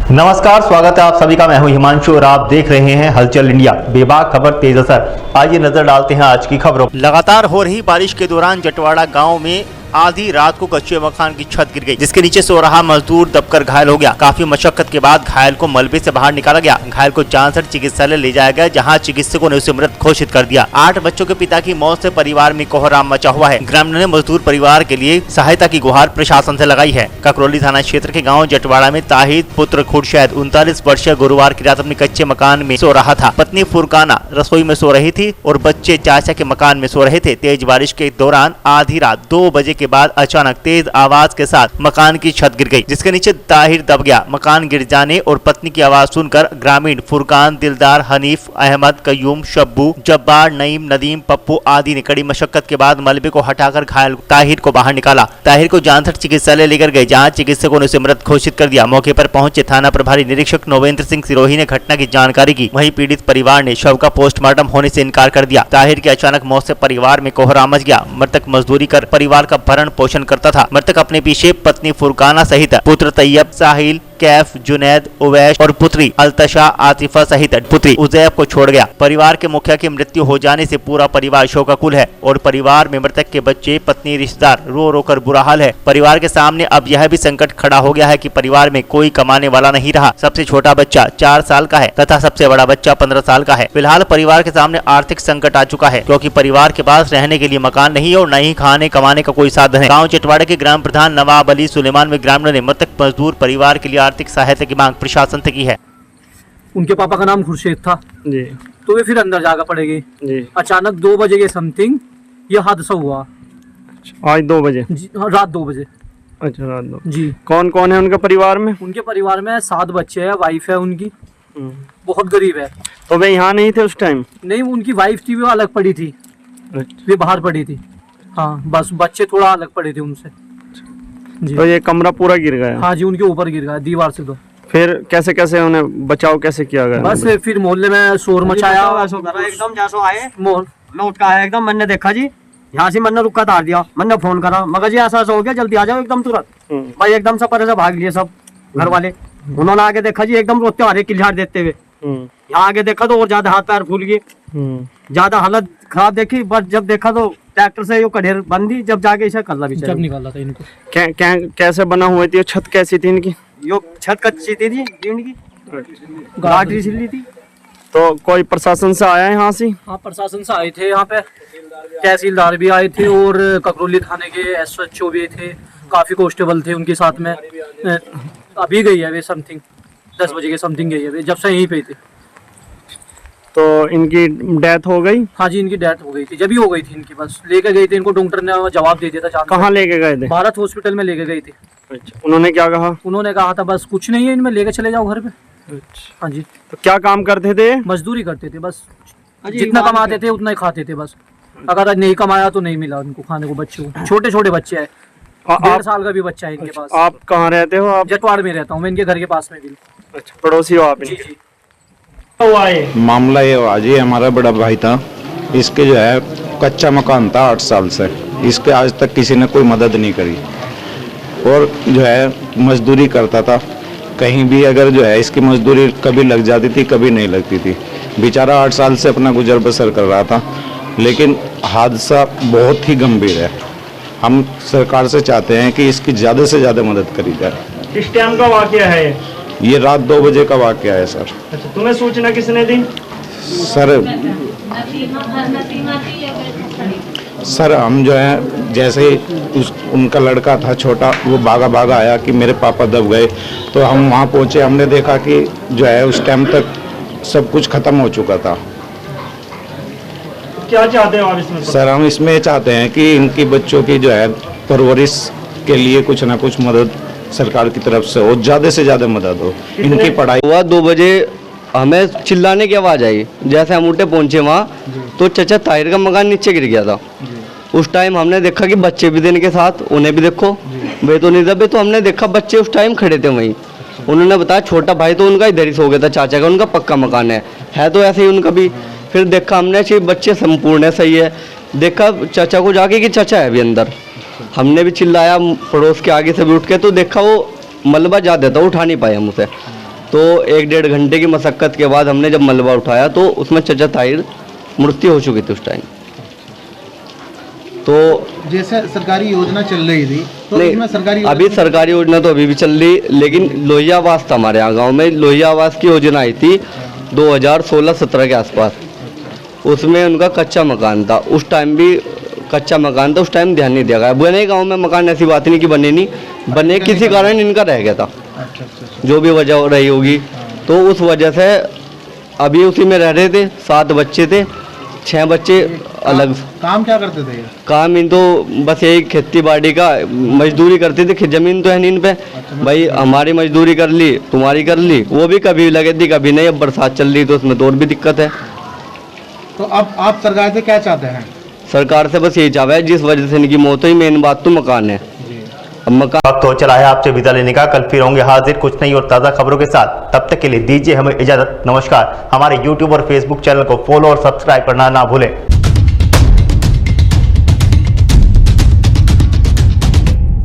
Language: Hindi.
नमस्कार, स्वागत है आप सभी का। मैं हूं हिमांशु और आप देख रहे हैं हलचल इंडिया। बेबाक खबर तेज असर। आइए नजर डालते हैं आज की खबरों। लगातार हो रही बारिश के दौरान जटवाड़ा गांव में आधी रात को कच्चे मकान की छत गिर गई, जिसके नीचे सो रहा मजदूर दबकर घायल हो गया। काफी मशक्कत के बाद घायल को मलबे से बाहर निकाला गया। घायल को जानसर चिकित्सालय ले जाया गया, जहां चिकित्सकों ने उसे मृत घोषित कर दिया। 8 बच्चों के पिता की मौत से परिवार में कोहराम मचा हुआ है। ग्रामीणों ने मजदूर परिवार के लिए सहायता की गुहार प्रशासन से लगाई है। ककरौली थाना क्षेत्र के गाँव जटवाड़ा में ताहिद पुत्र खुर्शैद 39 वर्षीय गुरुवार की रात अपने कच्चे मकान में सो रहा था। पत्नी फुरकाना रसोई में सो रही थी और बच्चे चाचा के मकान में सो रहे थे। तेज बारिश के दौरान आधी रात 2 बजे के बाद अचानक तेज आवाज के साथ मकान की छत गिर गई, जिसके नीचे ताहिर दब गया। मकान गिर जाने और पत्नी की आवाज सुनकर ग्रामीण फुरकान, दिलदार, हनीफ, अहमद, कयूम, शब्बू, जब्बार, नईम, नदीम, पप्पू आदि ने कड़ी मशक्कत के बाद मलबे को हटाकर घायल ताहिर को बाहर निकाला। ताहिर को जानसर चिकित्सालय लेकर गए, जहां चिकित्सकों ने उसे मृत घोषित कर दिया। मौके पर पहुंचे थाना प्रभारी निरीक्षक नोवेंद्र सिंह सिरोही ने घटना की जानकारी की। वहीं पीड़ित परिवार ने शव का पोस्टमार्टम होने से इनकार कर दिया। ताहिर की अचानक मौत से परिवार में कोहराम मच गया। मृतक मजदूरी कर परिवार का भरण पोषण करता था। मृतक अपने पीछे पत्नी फुरकाना सहित पुत्र तैयब, साहिल, कैफ, जुनैद, उवैश और पुत्री अल्तशा, आतिफा सहित पुत्री उजैब को छोड़ गया। परिवार के मुखिया की मृत्यु हो जाने से पूरा परिवार शोकाकुल है और परिवार में मृतक के बच्चे, पत्नी, रिश्तेदार रो रो कर बुरा हाल है। परिवार के सामने अब यह भी संकट खड़ा हो गया है कि परिवार में कोई कमाने वाला नहीं रहा। सबसे छोटा बच्चा 4 साल का है तथा सबसे बड़ा बच्चा 15 साल का है। फिलहाल परिवार के सामने आर्थिक संकट आ चुका है, क्योंकि परिवार के पास रहने के लिए मकान नहीं है और न ही खाने कमाने का कोई साधन है। गाँव जटवाड़ा के ग्राम प्रधान नवाब अली सुलेमान में ग्रामीणों ने मृतक मजदूर परिवार के लिए आर्थिक सहायता की मांग प्रशासन से की है। उनके पापा का नाम खुर्शीद था जी, तो वे फिर अंदर जाकर पड़ेगी जी। अचानक 2 बजे के समथिंग ये हादसा हुआ। आज 2 बजे? रात 2 बजे। अच्छा, रात 2 जी। कौन कौन है उनके परिवार में? उनके परिवार में 7 बच्चे हैं, वाइफ है उनकी, बहुत गरीब है। तो वे यहाँ नहीं थे उस टाइम? नहीं, उनकी वाइफ थी, वो अलग पड़ी थी। अच्छा। वे बाहर पड़ी थी। हाँ, बस बच्चे थोड़ा अलग पड़े थे उनसे। जी। तो ये कमरा पूरा गिर गया? हाँ जी, उनके ऊपर गिर गया दीवार से। तो फिर कैसे कैसे उन्हें बचाव कैसे किया गया? बस फिर मोहल्ले में शोर मचाया। एकदम जैसो आए मोहल मैं उठ के आया, एकदम मैंने देखा जी, यहाँ से मैंने रुका तार दिया, मैंने फोन करा, मगर जी ऐसा हो गया, जल्दी आ जाओ एकदम तुरंत। भाई एकदम से परे से भाग लिए सब घर वाले। उन्होंने आगे देखा जी, एकदम रोते आ रहे किलझाड़ देते हुए। यहाँ आगे देखा तो और ज्यादा हाथ पैर फूल गए, ज्यादा हालत खराब देखी। बस जब देखा तो ट्रैक्टर से यो कढ़ेर बंदी, जब जाके इसे कल्ला भी जब निकाला था इनको। कैसे बना हुआ थी? छत कैसी थी इनकी? यो छत कच्ची थी जी, टीन की गाड़ी सिली थी। तो कोई प्रशासन से आया यहाँ से? हाँ, प्रशासन से आए थे। यहाँ पे तहसीलदार भी आए थे और ककरौली थाने के SHO भी थे, काफी कांस्टेबल थे उनके साथ में। अभी गई है वे समथिंग 10 बजे के समथिंग गई है वे, जब से यहीं पे थे। तो इनकी डेथ हो गई? हाँ जी, इनकी डेथ हो गई थी, जब ही हो गई थी इनकी। बस लेके गए थे इनको, डॉक्टर ने जवाब दे दिया था। कहाँ लेके गए थे? भारत हॉस्पिटल में लेके गए थे। अच्छा, उन्होंने क्या कहा? उन्होंने कहा था बस कुछ नहीं है, इनमें लेके चले जाओ घर पे। अच्छा। हाँ जी। तो क्या काम करते थे? मजदूरी करते थे बस, जितना कमाते थे उतना ही खाते थे बस। अगर नहीं कमाया तो नहीं मिला उनको खाने को। बच्चों को छोटे छोटे बच्चे हैं, 1.5 साल का भी बच्चा है इनके पास। आप कहाँ रहते हो? आप? जटवाड़ में रहता हूँ मैं, इनके घर के पास में भी। अच्छा, पड़ोसी हो आप? जी जी। मामला ये हुआ जी, हमारा बड़ा भाई था, इसके जो है कच्चा मकान था 8 साल से। इसके आज तक किसी ने कोई मदद नहीं करी और जो है मजदूरी करता था। कहीं भी अगर जो है इसकी मजदूरी कभी लग जाती थी, कभी नहीं लगती थी। बेचारा 8 साल से अपना गुजर बसर कर रहा था, लेकिन हादसा बहुत ही गंभीर है। हम सरकार से चाहते हैं कि इसकी ज़्यादा से ज़्यादा मदद करी जाए। किस टाइम का वाकया है ये रात 2 बजे का वाकया है सर। अच्छा, तुम्हें सूचना किसने दी? सर हम जो है जैसे ही उनका लड़का था छोटा, वो भागा आया कि मेरे पापा दब गए। तो हम वहाँ पहुँचे, हमने देखा कि जो है उस टाइम तक सब कुछ ख़त्म हो चुका था। क्या चाहते हो आप इसमें? सर हम इसमें चाहते हैं कि इनकी बच्चों की जो है परवरिश के लिए कुछ ना कुछ मदद सरकार की तरफ से हो, ज़्यादा से ज़्यादा मदद हो। इनकी पढ़ाई हुआ 2 बजे हमें चिल्लाने की आवाज़ आई। जैसे हम उठे पहुंचे वहाँ तो चाचा ताहिर का मकान नीचे गिर गया था। उस टाइम हमने देखा कि बच्चे भी थे इनके साथ, उन्हें भी देखो, वे तो नहीं दबे। तो हमने देखा बच्चे उस टाइम खड़े थे वहीं। उन्होंने बताया छोटा भाई तो उनका इधर ही सो गया था, चाचा का उनका पक्का मकान है तो ऐसे ही उनका भी। फिर देखा हमने कि बच्चे संपूर्ण है, सही है। देखा चाचा को जाके कि चाचा है अभी अंदर। हमने भी चिल्लाया, पड़ोस के आगे से भी उठ के तो देखा वो मलबा ज़्यादा था, उठा नहीं पाए हम उसे। तो 1-1.5 घंटे की मशक्क़त के बाद हमने जब मलबा उठाया तो उसमें चचा ताहिर मृत्यु हो चुकी थी उस टाइम। तो जैसे सरकारी योजना चल रही थी तो नहीं, इसमें सरकारी अभी सरकारी योजना तो अभी भी चल रही, लेकिन लोहिया आवास था हमारे यहाँ गांव में। लोहिया आवास की योजना आई थी 2016-17 के आसपास। उसमें उनका कच्चा मकान था, उस टाइम भी कच्चा मकान था, उस टाइम ध्यान नहीं दिया गया। बने गांव में मकान, ऐसी बात नहीं कि बने नहीं, बने किसी कारण इनका रह गया था, जो भी वजह रही होगी। तो उस वजह से अभी उसी में रह रहे थे। 7 बच्चे थे, 6 बच्चे अलग। काम क्या करते थे ये? काम इन तो बस यही खेती बाड़ी का मजदूरी करते थे। जमीन तो है नहीं इन पे, भाई हमारी मजदूरी कर ली, तुम्हारी कर ली, वो भी कभी लगे थी कभी नहीं। अब बरसात चल रही तो उसमें तो और भी दिक्कत है। तो अब आप सरकार से क्या चाहते हैं? सरकार से बस यही चाहता है, जिस वजह से इनकी मौत हुई, मेन बात तो मकान है। अब मकान वक्त हो चला है आपसे विदा लेने का। कल फिर होंगे हाजिर कुछ नई और ताज़ा खबरों के साथ। तब तक के लिए दीजिए हमें इजाज़त। नमस्कार। हमारे YouTube और Facebook चैनल को फॉलो और सब्सक्राइब करना ना भूलें।